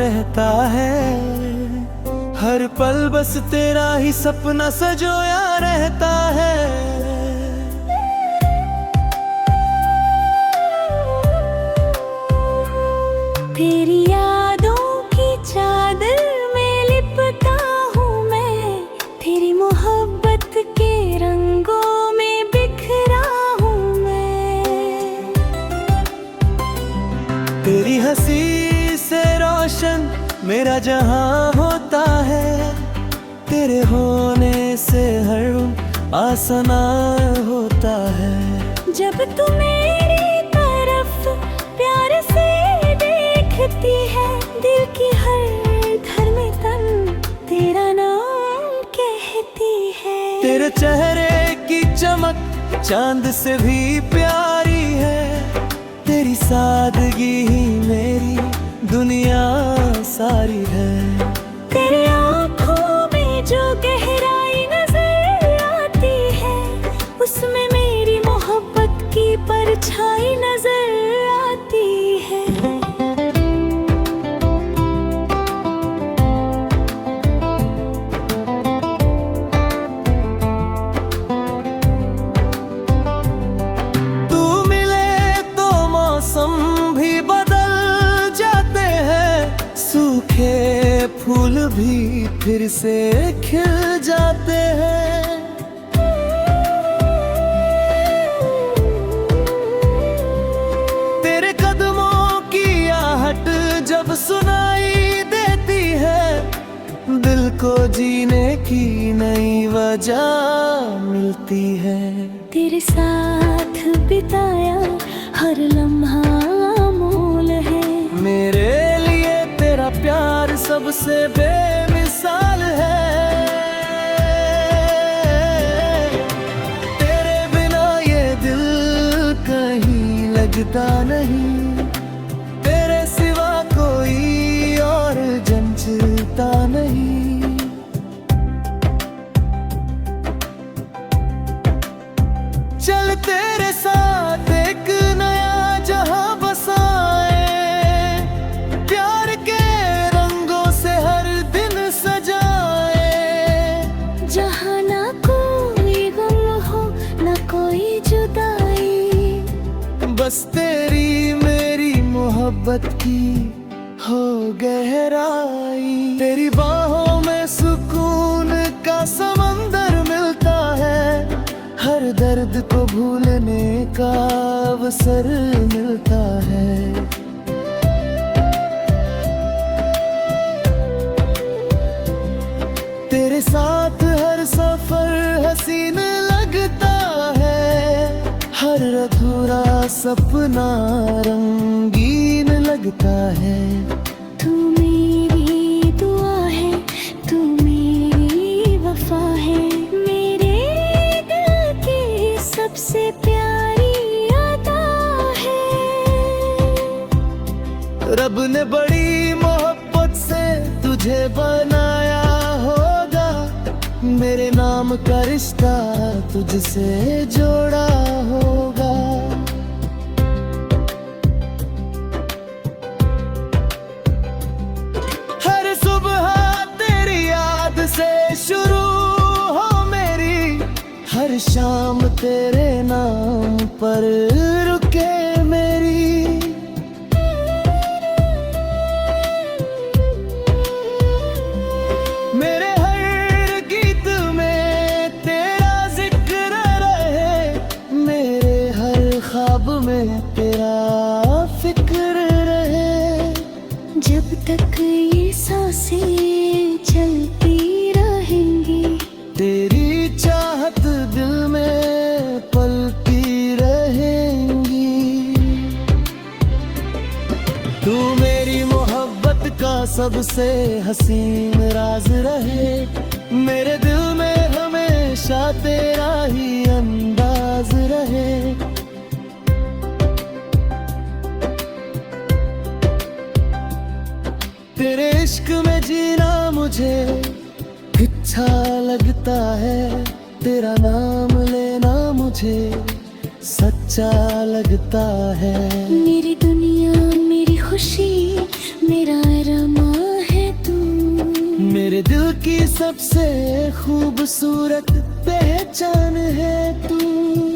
रहता है। हर पल बस तेरा ही सपना सजोया रहता है। तेरी यादों की चादर में लिपटा हूँ मैं, तेरी मोहब्बत के रंगों में बिखरा हूँ मैं। तेरी हंसी से रोशन मेरा जहां होता है। तेरे होने से हर आसना होता है। जब तू मेरी तरफ प्यार से देखती है, दिल की हर धड़कन तेरा नाम कहती है। तेरे चेहरे की चमक चांद से भी प्यारी है। तेरी सादगी ही मेरी दुनिया सारी है। तेरी आँखों में जो गहराई नजर आती है, उसमें मेरी मोहब्बत की परछाई नजर आती है। तू मिले तो मौसम भी बदल जाते हैं। सूखे फूल भी फिर से खिल जाते हैं। तेरे कदमों की आहट जब सुनाई देती है, दिल को जीने की नई वजह मिलती है। तेरे साथ बिताया हर लम्हा अनमोल है। मेरे लिए तेरा प्यार सबसे बेमिसाल है। तेरे बिना ये दिल कहीं लगता नहीं। तेरे सिवा कोई और जंचता नहीं। चल तेरे साथ एक नया जहां बसाए। प्यार के रंगों से हर दिन सजाए। जहाँ ना कोई गम हो, ना कोई जुदाई, बस तेरी मेरी मोहब्बत की हो गहराई। तेरी बाहों में सुकून का समंदर मिलता है। हर दर्द को भूलने का अवसर मिलता है। तेरे साथ हर सफर हसीन लगता है। हर अधूरा सपना रंगीन लगता है। तू मेरी दुआ है, तू मेरी वफा है। मेरे दिल की सबसे प्यारी अदा है। रब ने बड़ी मोहब्बत से तुझे बनाया होगा। मेरे नाम का रिश्ता तुझसे जोड़ा होगा। हर सुबह तेरी याद से शुरू हो मेरी। हर शाम तेरे नाम पर रुके मेरी। मेरे हर गीत में तेरा जिक्र रहे। मेरे हर ख्वाब में तेरा फिक्र रहे। जब तक ये सांसें चलती रहेंगी, तेरी चाहत दिल में पलती रहेंगी। तू मेरी मोहब्बत का सबसे हसीन राज रहे। मेरे दिल में हमेशा तेरा ही अंदाज रहे। तेरे इश्क में जीना मुझे अच्छा लगता है। तेरा नाम लेना मुझे सच्चा लगता है। मेरी दुनिया, मेरी खुशी, मेरा अरमान सबसे खूबसूरत पहचान है तू।